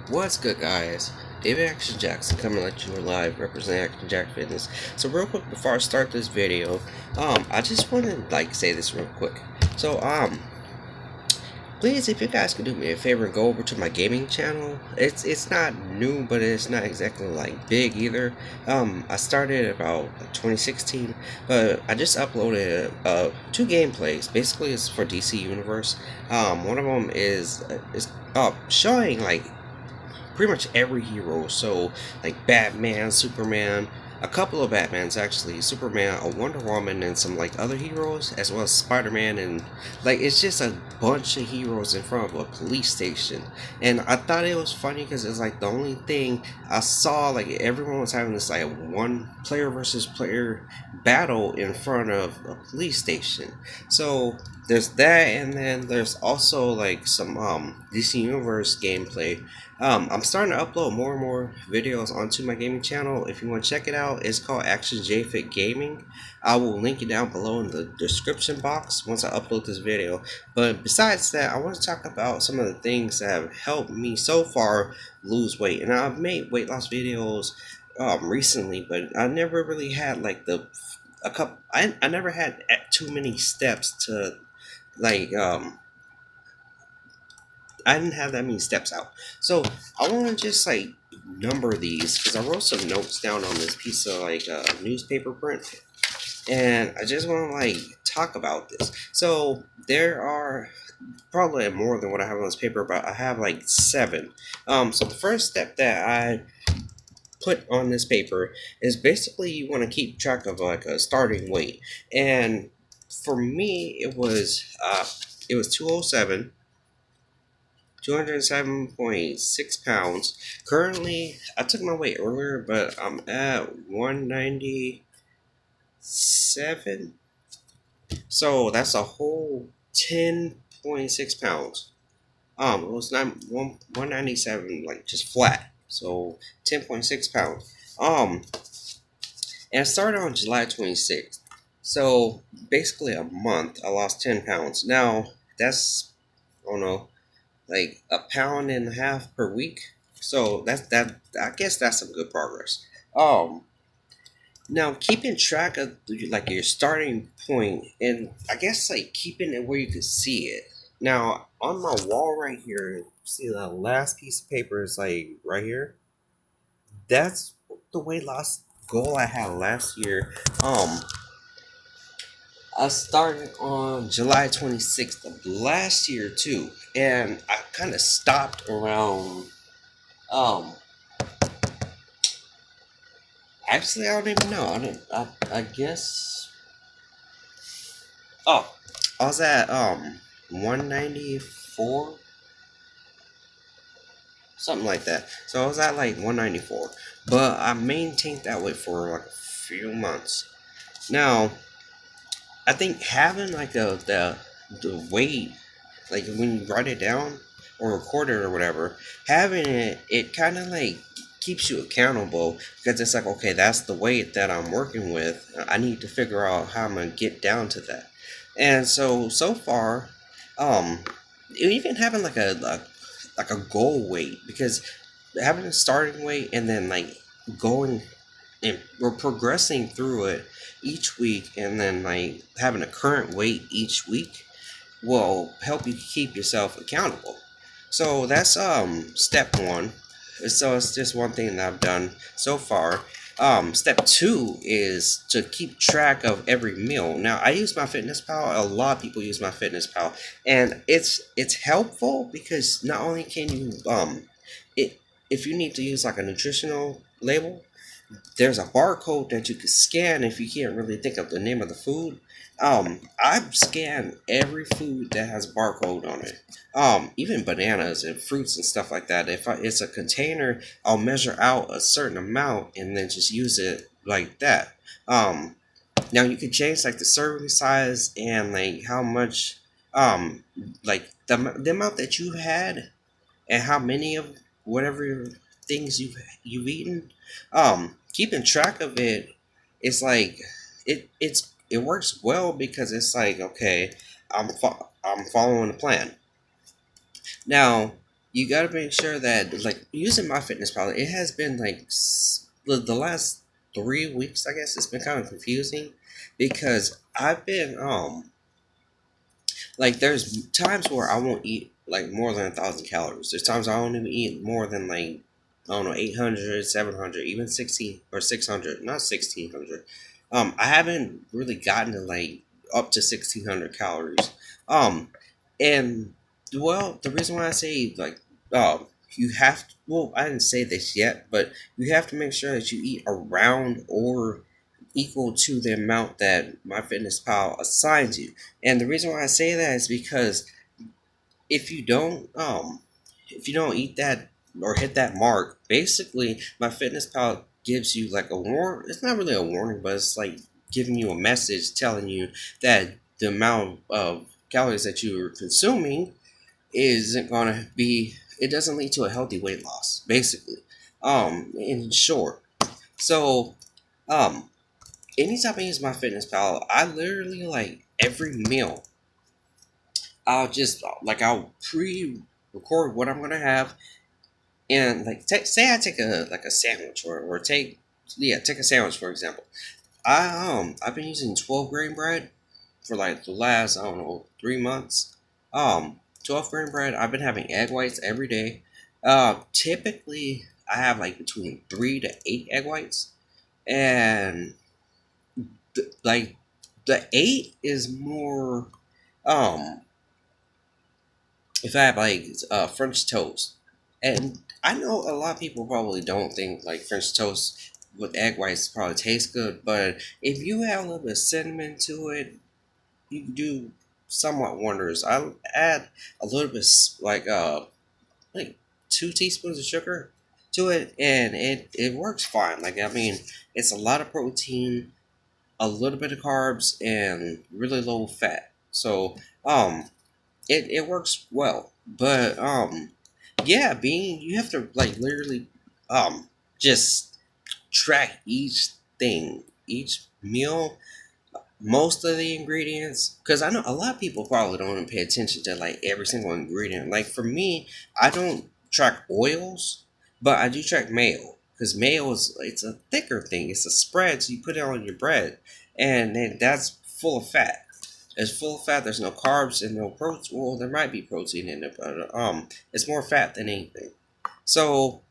What's good, guys? David Action Jackson coming to let you live represent Action Jack Fitness. So real quick before I start this video, I just want to say this real quick. So please, if you guys could do me a favor and go over to my gaming channel. It's not new, but it's not exactly big either. I started about 2016, but I just uploaded two gameplays. Basically, it's for DC Universe. One of them is showing pretty much every hero. So Batman, Superman, a couple of Batmans actually, Superman, a Wonder Woman, and some other heroes, as well as Spider-Man, and it's just a bunch of heroes in front of a police station. And I thought it was funny because it's the only thing I saw, everyone was having this one player versus player battle in front of a police station. So there's that, and then there's also some DC Universe gameplay. I'm starting to upload more and more videos onto my gaming channel. If you want to check it out, it's called Action JFit Gaming. I will link it down below in the description box once I upload this video. But besides that, I want to talk about some of the things that have helped me so far lose weight. And I've made weight loss videos recently, but I never really had I never had too many steps to like I didn't have that many steps out. So I want to just number these because I wrote some notes down on this piece of newspaper print, and I just want to talk about this. So there are probably more than what I have on this paper, but I have seven. So the first step that I put on this paper is basically you want to keep track of a starting weight, and for me it was 207. 207.6 pounds. Currently, I took my weight earlier, but I'm at 197. So that's a whole 10.6 pounds. It was 197, just flat. So 10.6 pounds. And I started on July 26th. So basically a month, I lost 10 pounds. Now, that's, I don't know, a pound and a half per week. So that. I guess that's some good progress. Um, Now keeping track of your starting point, and I guess keeping it where you can see it. Now on my wall right here, see the last piece of paper is right here. That's the weight loss goal I had last year. I started on July 26th of last year too, and I kind of stopped around. Um, Actually, I don't even know. I don't. I guess. Oh, I was at 194, something like that. So I was at 194, but I maintained that weight for a few months. Now, I think having the weight, when you write it down or record it or whatever, having it kind of keeps you accountable, because it's okay, that's the weight that I'm working with. I need to figure out how I'm gonna get down to that. And so far, um even having like a goal weight, because having a starting weight and then going, and we're progressing through it each week, and then having a current weight each week will help you keep yourself accountable. So that's step one. So it's just one thing that I've done so far. Step two is to keep track of every meal. Now I use MyfitnessPal. A lot of people use MyfitnessPal, and it's helpful because not only can you it if you need to use a nutritional label, there's a barcode that you can scan if you can't really think of the name of the food. I've scanned every food that has barcode on it. Even bananas and fruits and stuff like that. If it's a container, I'll measure out a certain amount and then just use it like that. Now you can change the serving size and how much, the amount that you had and how many of whatever things you've eaten. Keeping track of it is it works well, because it's okay, I'm following the plan. Now you got to make sure that like using MyFitnessPal, it has been like the last 3 weeks. I guess it's been kind of confusing because I've been like there's times where I won't eat like more than 1,000 calories. There's times I won't even eat more than like I don't know 800, 700, even 16 or 600, not 1,600. I haven't really gotten to like up to 1,600 calories. Um, and well, the reason why I say like you have to, well, I didn't say this yet, but you have to make sure that you eat around or equal to the amount that MyFitnessPal assigns you. And the reason why I say that is because if you don't if you don't eat that or hit that mark, basically MyFitnessPal gives you like a warn. It's not really a warning, but it's like giving you a message telling you that the amount of calories that you're consuming isn't gonna be. It doesn't lead to a healthy weight loss, basically. In short, so um, anytime I use MyFitnessPal, I literally like every meal. I'll just like I'll pre-record what I'm gonna have, and like say I take a like a sandwich or take take a sandwich for example. I've been using 12 grain bread for like the last I don't know 3 months. 12 grain bread. I've been having egg whites every day. Typically I have like between 3 to 8 egg whites, and like the 8 is more um if I have like French toast, and I know a lot of people probably don't think like French toast with egg whites probably tastes good, but if you add a little bit of cinnamon to it, you can do somewhat wonders. I add a little bit like 2 teaspoons of sugar to it, and it works fine. Like I mean, it's a lot of protein, a little bit of carbs, and really low fat. So it works well. But yeah, being you have to like literally just track each thing, each meal, most of the ingredients, because I know a lot of people probably don't even pay attention to like every single ingredient. Like for me, I don't track oils, but I do track mayo, because mayo is it's a thicker thing. It's a spread, so you put it on your bread, and then that's full of fat. It's full of fat. There's no carbs and no protein. Well, there might be protein in it, but it's more fat than anything. So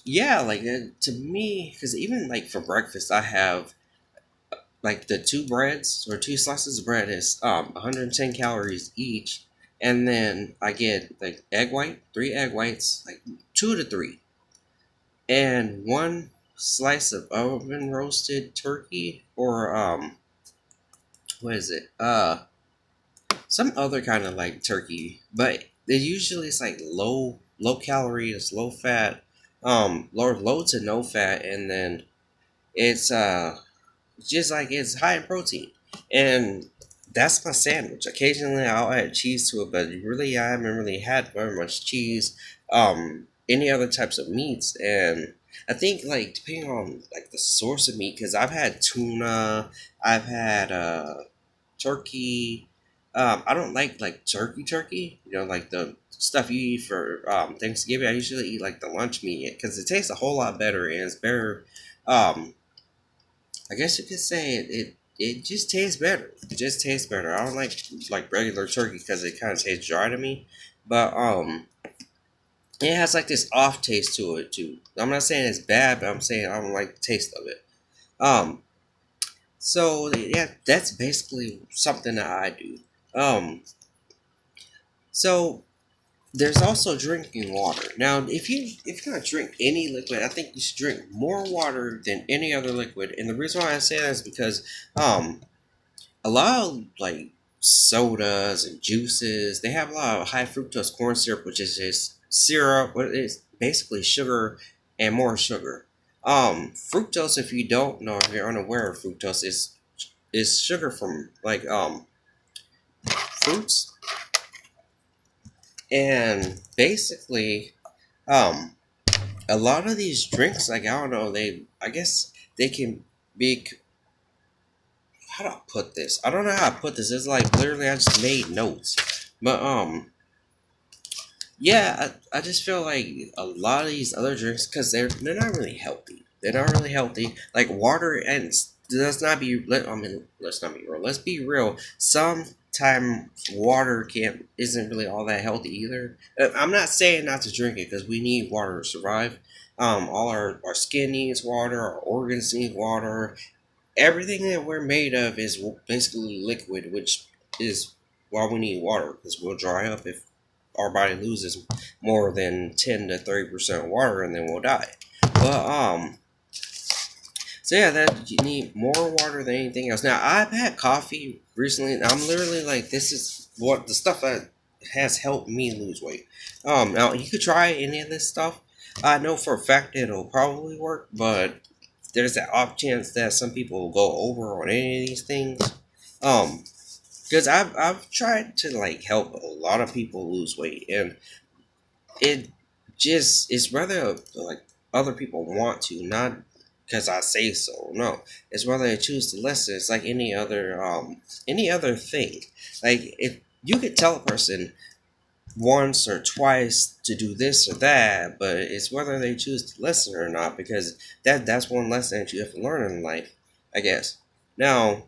yeah, like to me, because even like for breakfast, I have like the two breads or two slices of bread is 110 calories each, and then I get like egg white, 3 egg whites, like 2 to 3, and one slice of oven roasted turkey or what is it? Some other kind of like turkey, but it usually it's like low calories, low fat, low to no fat, and then it's just like it's high in protein, and that's my sandwich. Occasionally, I'll add cheese to it, but really, I haven't really had very much cheese. Any other types of meats, and I think like depending on like the source of meat, because I've had tuna, I've had turkey. I don't like turkey. You know, like the stuff you eat for Thanksgiving. I usually eat like the lunch meat because it tastes a whole lot better and it's better. Um, I guess you could say it just tastes better. It just tastes better. I don't like regular turkey because it kind of tastes dry to me, but it has like this off taste to it too. I'm not saying it's bad, but I'm saying I don't like the taste of it. Um, so yeah, that's basically something that I do. Um, so there's also drinking water. Now, if you're gonna drink any liquid, I think you should drink more water than any other liquid. And the reason why I say that is because a lot of like sodas and juices, they have a lot of high fructose corn syrup, which is just syrup, but it's basically sugar and more sugar. Fructose, if you don't know, if you're unaware of fructose, is sugar from like fruits, and basically um a lot of these drinks, like I don't know, I guess they can be, how do I put this? I don't know how to put this. It's like literally I just made notes. But yeah, I just feel like a lot of these other drinks, because they're not really healthy. They're not really healthy. Like water, and let's not be. I mean, let's not be real. Let's be real. Sometimes water can't isn't really all that healthy either. I'm not saying not to drink it because we need water to survive. All our skin needs water. Our organs need water. Everything that we're made of is basically liquid, which is why we need water, because we'll dry up if our body loses more than 10 to 30% water, and then we'll die. But so yeah, that you need more water than anything else. Now I've had coffee recently, and I'm literally like, this is what the stuff that has helped me lose weight. Now you could try any of this stuff. I know for a fact it'll probably work, but there's that off chance that some people will go over on any of these things. Um, because I've tried to like help a lot of people lose weight, and it just it's whether like other people want to, not because I say so. No, it's whether they choose to listen. It's like any other thing. Like if you could tell a person once or twice to do this or that, but it's whether they choose to listen or not, because that's one lesson that you have to learn in life, I guess. Now,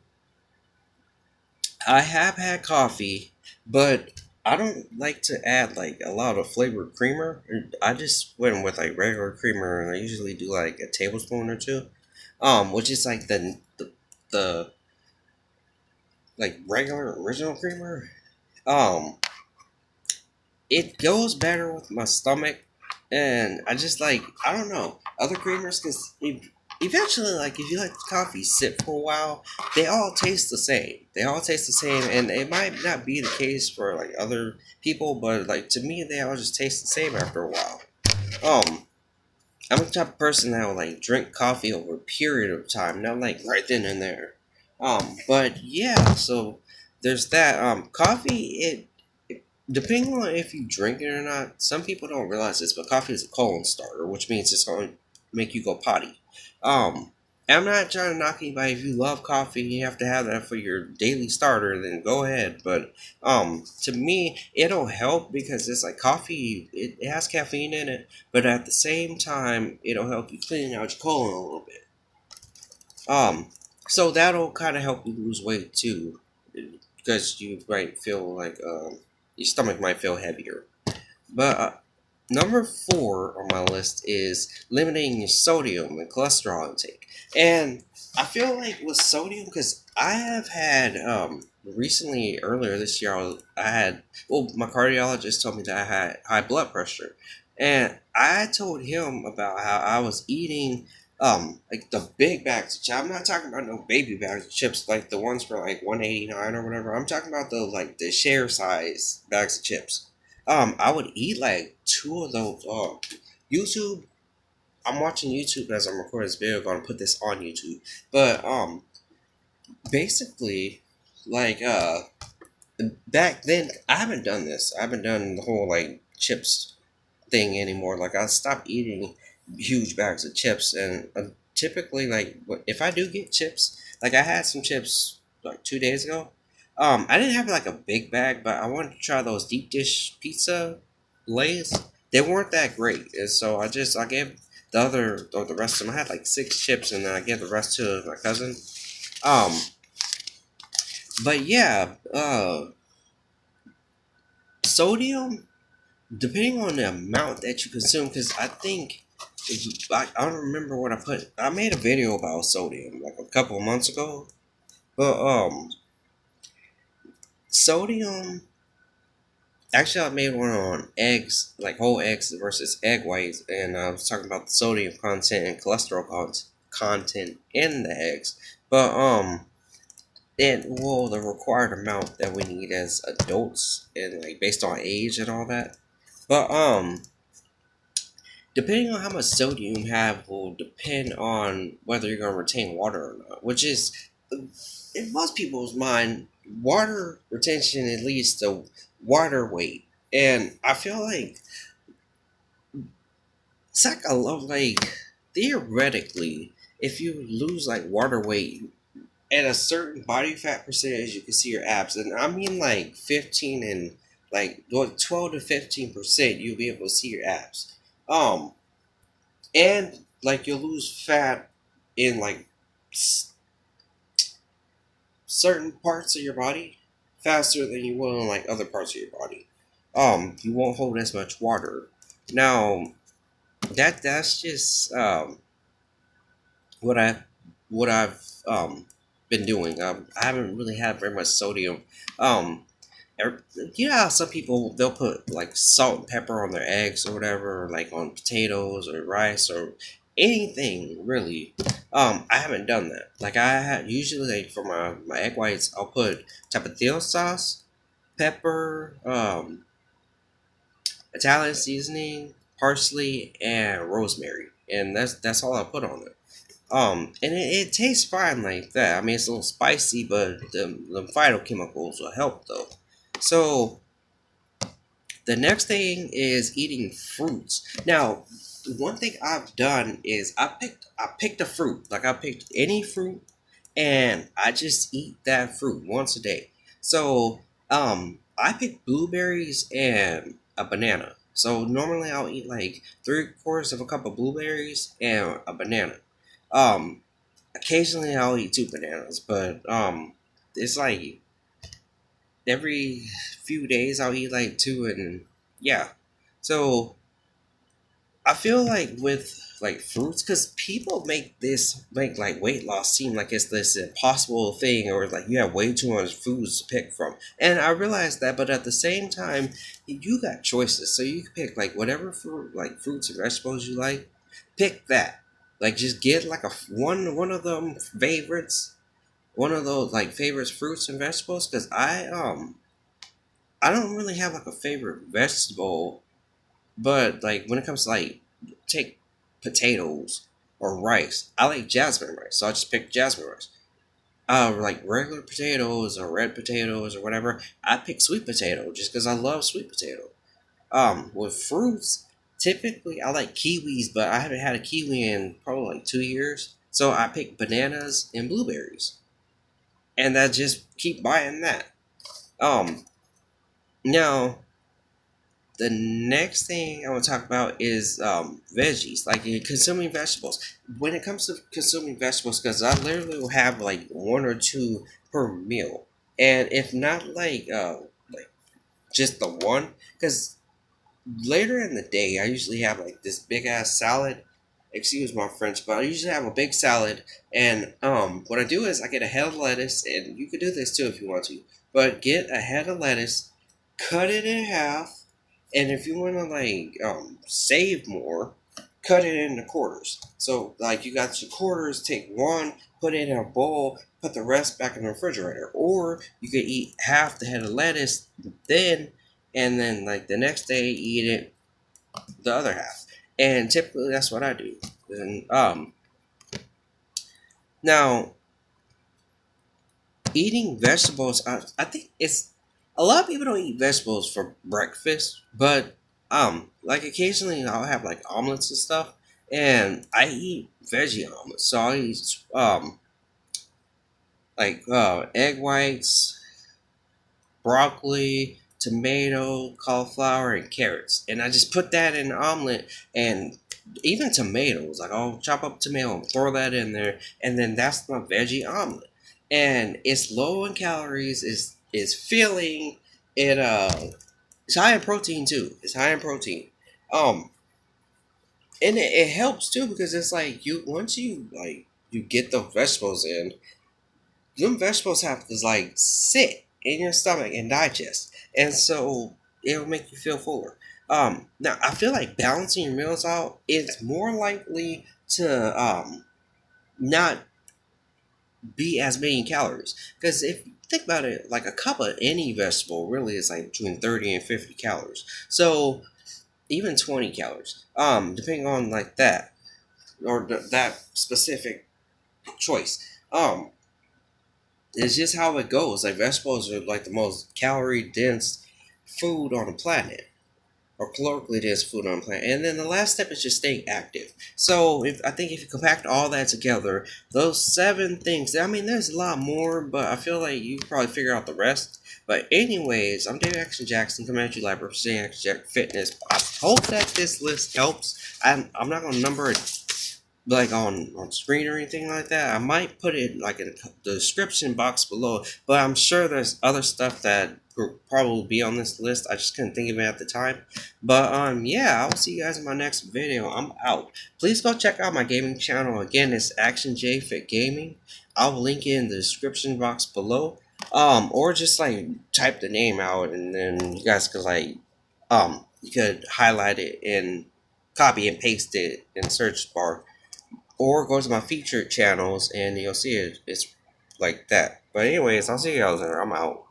I have had coffee, but I don't like to add like a lot of flavored creamer. I just went with like regular creamer, and I usually do like a tablespoon or two, which is like the like regular original creamer. Um, it goes better with my stomach, and I just like, I don't know, other creamers, because eventually, like, if you let coffee sit for a while, they all taste the same. They all taste the same, and it might not be the case for like other people, but like to me, they all just taste the same after a while. um I'm the type of person that will like drink coffee over a period of time, not like right then and there. But yeah, so there's that. Coffee, depending on if you drink it or not, some people don't realize this, but coffee is a colon starter, which means it's going to make you go potty. I'm not trying to knock anybody. If you love coffee and you have to have that for your daily starter, then go ahead. But to me, it'll help because it's like coffee. It has caffeine in it, but at the same time, it'll help you clean out your colon a little bit. Um, so that'll kind of help you lose weight too, because you might feel like your stomach might feel heavier. But number four on my list is limiting your sodium and cholesterol intake. And I feel like with sodium, because I have had recently, earlier this year, I had, well, my cardiologist told me that I had high blood pressure. And I told him about how I was eating like the big bags of chips. I'm not talking about no baby bags of chips like the ones for like 189 or whatever. I'm talking about the like the share size bags of chips. I would eat like two of those. YouTube. I'm watching YouTube as I'm recording this video. I'm gonna put this on YouTube. But basically, like back then, I haven't done this. I haven't done the whole like chips thing anymore. Like I stopped eating huge bags of chips, and typically, like if I do get chips, like I had some chips like 2 days ago. I didn't have like a big bag, but I wanted to try those deep dish pizza lays. They weren't that great, and so I gave the other or the rest of them. I had like six chips, and then I gave the rest to my cousin. Um, but yeah, sodium, depending on the amount that you consume, because I think I don't remember what I put. I made a video about sodium like a couple of months ago, but sodium. Actually, I made one on eggs, like whole eggs versus egg whites, and I was talking about the sodium content and cholesterol content in the eggs. But it well, the required amount that we need as adults, and like based on age and all that. But depending on how much sodium you have will depend on whether you're going to retain water or not, which is, in most people's mind, water retention at least the water weight. And I feel like it's like a lot, like theoretically, if you lose like water weight at a certain body fat percentage, you can see your abs. And I mean like 15 and like 12 to 15%, you'll be able to see your abs. Um, and like you'll lose fat in like certain parts of your body faster than you will in like other parts of your body. You won't hold as much water. Now that's just what I what I've been doing. I haven't really had very much sodium. Um, you know how some people they'll put like salt and pepper on their eggs or whatever, or like on potatoes or rice or anything really. I haven't done that. Like I had usually like for my egg whites, I'll put tapatio sauce, pepper, Italian seasoning, parsley, and rosemary, and that's all I put on it. And it tastes fine like that. I mean, it's a little spicy, but the phytochemicals will help though. So the next thing is eating fruits. Now, one thing I've done is I picked a fruit. Like I picked any fruit and I just eat that fruit once a day. So, I picked blueberries and a banana. So normally I'll eat like 3/4 of a cup of blueberries and a banana. Um, Occasionally I'll eat two bananas, but it's like every few days I'll eat like two, and yeah. So I feel like with like fruits, because people make like weight loss seem like it's this impossible thing, or like you have way too much foods to pick from. And I realize that, but at the same time, you got choices, so you can pick like whatever fruit, like fruits and vegetables you like. Pick that. Like just get like a one of them favorites, one of those like favorites fruits and vegetables. Because I don't really have like a favorite vegetable, but like when it comes to like take potatoes or rice, I like jasmine rice, so I just pick jasmine rice. Like regular potatoes or red potatoes or whatever, I pick sweet potato just because I love sweet potato. With fruits, typically I like kiwis, but I haven't had a kiwi in probably like 2 years, so I pick bananas and blueberries, and I just keep buying that. Um, Now the next thing I want to talk about is veggies, like consuming vegetables. When it comes to consuming vegetables, because I literally will have like one or two per meal, and if not like just the one, because later in the day, I usually have like this big ass salad. Excuse my French, but I usually have a big salad, and what I do is I get a head of lettuce, and you could do this too if you want to, but get a head of lettuce, cut it in half, and if you want to like save more, cut it into quarters. So like you got your quarters, take one, put it in a bowl, put the rest back in the refrigerator, or you could eat half the head of lettuce, then and then like the next day eat it the other half. And typically that's what I do. And now eating vegetables, I think it's a lot of people don't eat vegetables for breakfast, but like occasionally I'll have like omelets and stuff, and I eat veggie omelets. So I eat like egg whites, broccoli, tomato, cauliflower, and carrots. And I just put that in an omelet, and even tomatoes. Like I'll chop up tomato and throw that in there, and then that's my veggie omelet. And it's low in calories, is filling, it it's high in protein too. It's high in protein. Um and it helps too because it's like you once you like you get the vegetables in, them vegetables have to like sit in your stomach and digest, and so it'll make you feel fuller. Now I feel like balancing your meals out is more likely to not be as many calories, because if you think about it, like a cup of any vegetable really is like between 30 and 50 calories. So even 20 calories, depending on like that or that specific choice. It's just how it goes. Like vegetables are like the most calorie dense food on the planet, or calorically dense food on the planet. And then the last step is just staying active. So if I think if you compact all that together, those 7 things. I mean, there's a lot more, but I feel like you probably figure out the rest. But anyways, I'm David Action Jackson coming at you live representing Action Jack Fitness. I hope that this list helps. I'm not gonna number it like on screen or anything like that. I might put it like in the description box below, but I'm sure there's other stuff that will probably be on this list. I just couldn't think of it at the time. But yeah, I will see you guys in my next video. I'm out. Please go check out my gaming channel. Again, it's Action J Fit Gaming. I'll link it in the description box below. Or just like type the name out, and then you guys could like you could highlight it and copy and paste it in the search bar, or go to my featured channels and you'll see it. It's like that. But anyways, I'll see you guys later. I'm out.